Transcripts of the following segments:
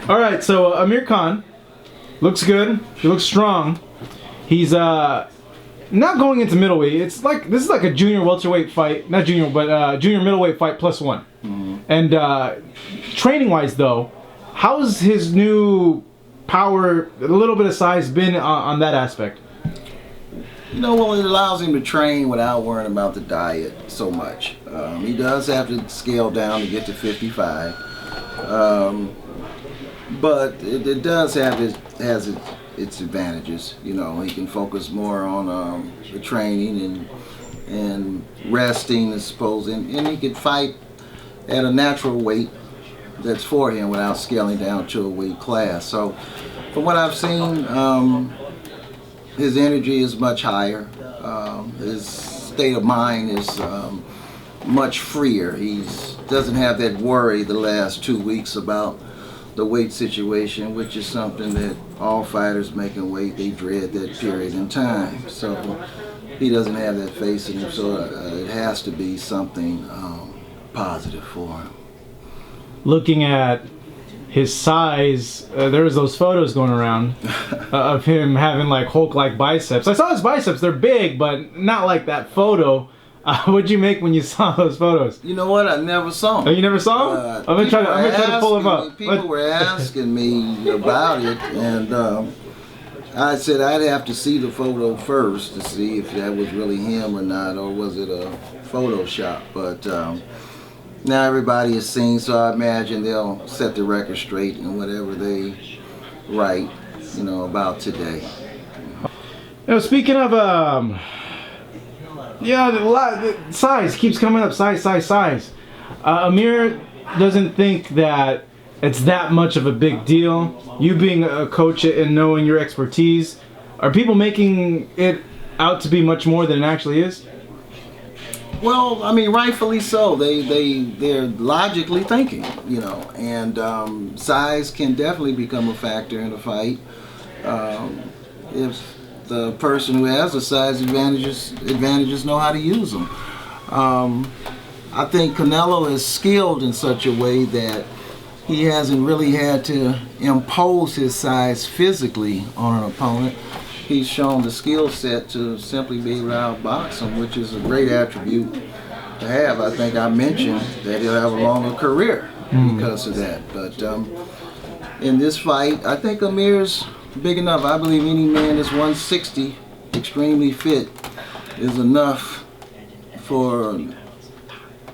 All right, so Amir Khan looks good. He looks strong. He's not going into middleweight. It's like this is like a junior welterweight fight, not junior, but junior middleweight fight +1. Mm-hmm. And training-wise, though, how's his new power, a little bit of size, been on that aspect? You know, well, it allows him to train without worrying about the diet so much. He does have to scale down to get to 55, but it does have its advantages. You know, he can focus more on the training and resting, I suppose, and he can fight at a natural weight that's for him without scaling down to a weight class. So, from what I've seen, his energy is much higher. His state of mind is much freer. He doesn't have that worry the last 2 weeks about the weight situation, which is something that all fighters making weight, they dread that period in time. So he doesn't have that facing him, so it has to be something positive for him. Looking at his size, there was those photos going around of him having like Hulk-like biceps. I saw his biceps; they're big, but not like that photo. What'd you make when you saw those photos? You know what? I never saw them. Oh, you never saw them? I'm gonna try to pull them up. People were asking me about it, and I said I'd have to see the photo first to see if that was really him or not, or was it a Photoshop. But now everybody has seen, so I imagine they'll set the record straight in whatever they write, you know, about today. You know, speaking of yeah, the size keeps coming up. Size. Amir doesn't think that it's that much of a big deal. You being a coach and knowing your expertise, are people making it out to be much more than it actually is? Well, I mean, rightfully so. They're logically thinking, you know, and size can definitely become a factor in a fight. If the person who has the size advantages know how to use them. I think Canelo is skilled in such a way that he hasn't really had to impose his size physically on an opponent. He's shown the skill set to simply be able to outbox him, which is a great attribute to have. I think I mentioned that he'll have a longer career because of that. But in this fight, I think Amir's big enough. I believe any man that's 160, extremely fit, is enough for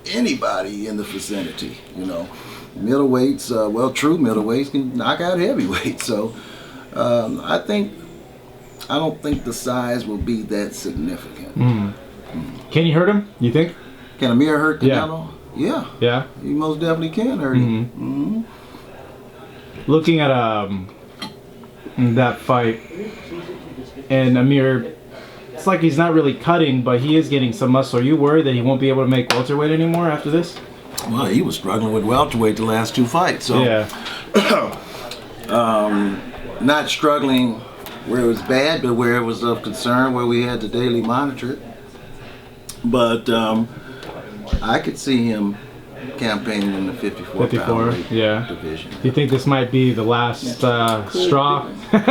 anybody in the vicinity. You know, middleweights, well, true middleweights can knock out heavyweights. So I don't think the size will be that significant. Can you hurt him, you think? Can Amir hurt Canelo? Yeah. He most definitely can hurt him. Looking at that fight, and Amir, it's like he's not really cutting, but he is getting some muscle. Are you worried that he won't be able to make welterweight anymore after this? Well, he was struggling with welterweight the last 2 fights, so yeah. Not struggling where it was bad, but where it was of concern, where we had to daily monitor it. But I could see him campaigning in the 54 division. Do you think this might be the last straw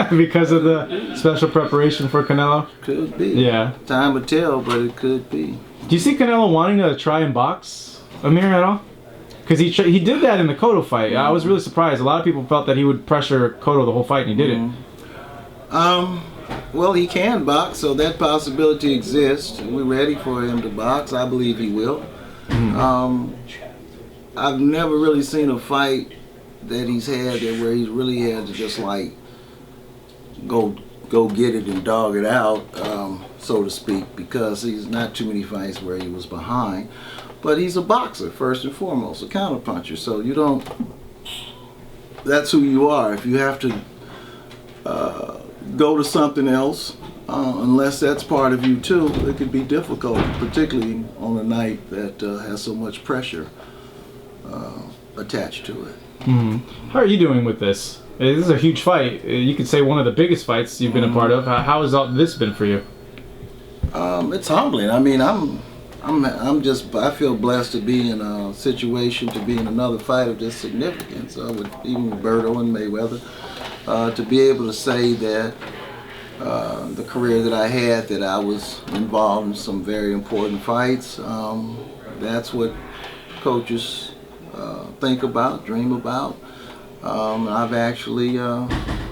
because of the special preparation for Canelo? Could be. Yeah. Time will tell, but it could be. Do you see Canelo wanting to try and box Amir at all? Because he did that in the Cotto fight. I was really surprised. A lot of people felt that he would pressure Cotto the whole fight, and he didn't. Well, he can box, so that possibility exists. We're ready for him to box. I believe he will. I've never really seen a fight that he's had where he's really had to just like go get it and dog it out, so to speak, because he's not too many fights where he was behind. But he's a boxer, first and foremost, a counterpuncher. So you don't, that's who you are. If you have to go to something else, unless that's part of you too, it could be difficult, particularly on a night that has so much pressure attached to it. How are you doing with this? This is a huge fight. You could say one of the biggest fights you've been a part of. How has all this been for you? It's humbling. I mean, I feel blessed to be in a situation to be in another fight of this significance. With even Roberto and Mayweather, to be able to say that the career that I had, that I was involved in some very important fights. That's what coaches think about, dream about. I've actually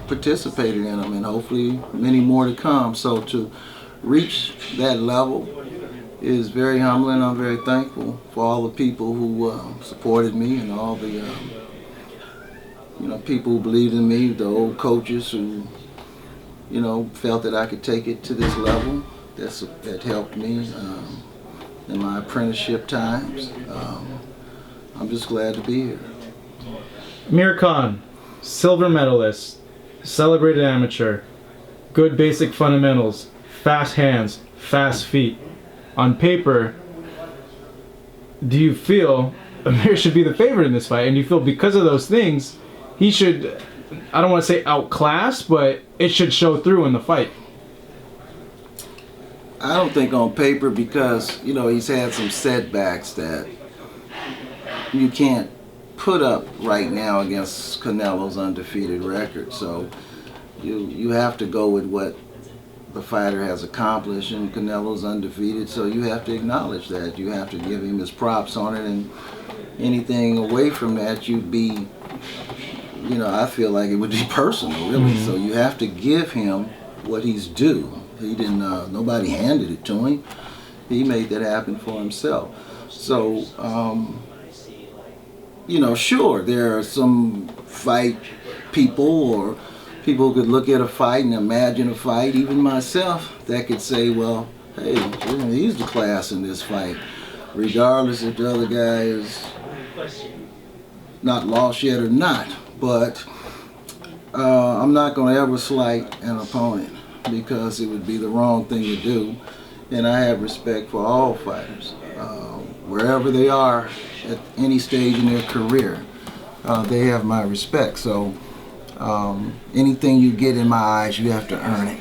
participated in them, and hopefully many more to come. So to reach that level is very humbling. I'm very thankful for all the people who supported me, and all the people who believed in me, the old coaches who felt that I could take it to this level. That helped me in my apprenticeship times. I'm just glad to be here. Amir Khan, silver medalist, celebrated amateur, good basic fundamentals, fast hands, fast feet. On paper, do you feel Amir should be the favorite in this fight? And do you feel because of those things, he should, I don't want to say outclass, but it should show through in the fight? I don't think on paper, because he's had some setbacks that you can't put up right now against Canelo's undefeated record. So you have to go with what the fighter has accomplished, and Canelo's undefeated, so you have to acknowledge that. You have to give him his props on it, and anything away from that, you'd be, I feel like it would be personal, really. So you have to give him what he's due. He didn't, nobody handed it to him. He made that happen for himself. So, sure, there are some fight people, or people who could look at a fight and imagine a fight, even myself, that could say, well, hey, he's the class in this fight, regardless if the other guy is not lost yet or not. But I'm not going to ever slight an opponent, because it would be the wrong thing to do. And I have respect for all fighters, wherever they are at any stage in their career. They have my respect. So anything you get in my eyes, you have to earn it.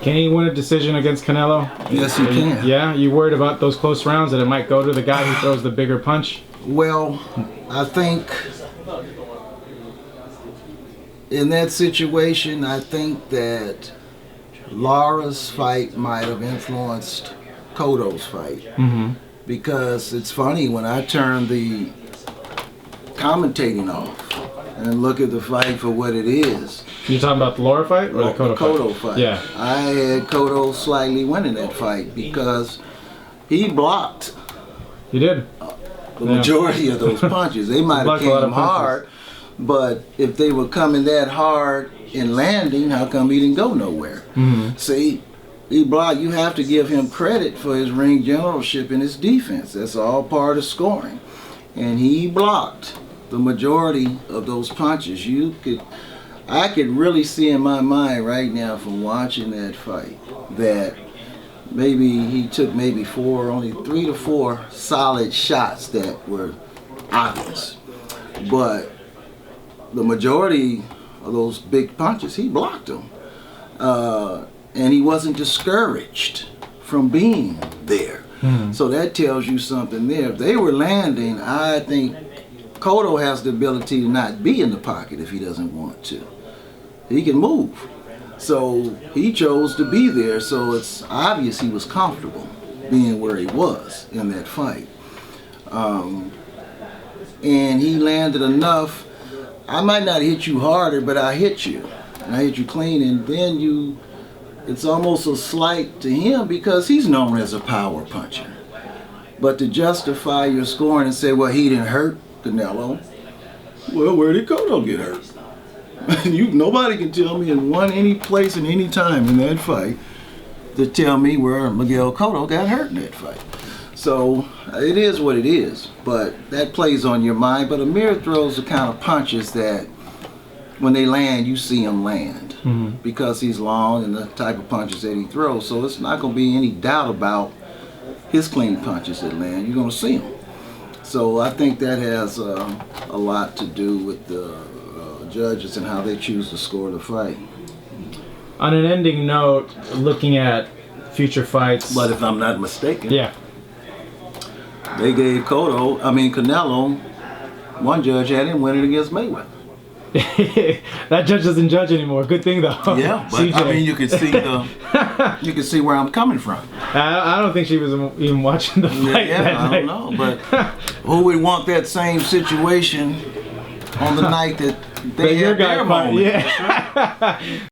Can he win a decision against Canelo? Yes, he can. Yeah? You worried about those close rounds, that it might go to the guy who throws the bigger punch? Well, I think in that situation, I think that Lara's fight might have influenced Cotto's fight. Because it's funny, when I turn the commentating off and look at the fight for what it is. You talking about the Lara fight or the Cotto fight? Yeah. I had Cotto slightly winning that fight, because he blocked. He did. The majority of those punches. They might have came hard, but if they were coming that hard in landing, how come he didn't go nowhere? See, he blocked. You have to give him credit for his ring generalship and his defense. That's all part of scoring. And he blocked the majority of those punches. I could really see in my mind right now from watching that fight that maybe he took only 3 to 4 solid shots that were obvious. But the majority of those big punches, he blocked them. And he wasn't discouraged from being there. So that tells you something there. If they were landing, I think Cotto has the ability to not be in the pocket if he doesn't want to. He can move. So he chose to be there, so it's obvious he was comfortable being where he was in that fight. And he landed enough. I might not hit you harder, but I hit you. And I hit you clean, and then it's almost a slight to him, because he's known as a power puncher. But to justify your scoring and say, well, he didn't hurt Canelo, well, where did Cotto get hurt? Nobody can tell me in any place and any time in that fight to tell me where Miguel Cotto got hurt in that fight. So it is what it is, but that plays on your mind. But Amir throws the kind of punches that when they land, you see him land, because he's long and the type of punches that he throws. So it's not going to be any doubt about his clean punches that land. You're going to see them. So I think that has a lot to do with the judges and how they choose to score the fight. On an ending note, looking at future fights. But if I'm not mistaken. Yeah. They gave Canelo, one judge had him winning against Mayweather. That judge doesn't judge anymore. Good thing though. Yeah, but CJ. I mean, you can see where I'm coming from. I don't think she was even watching the fight that I night. don't know, but who would want that same situation on the night that they Your had guy their fought, moment? yeah.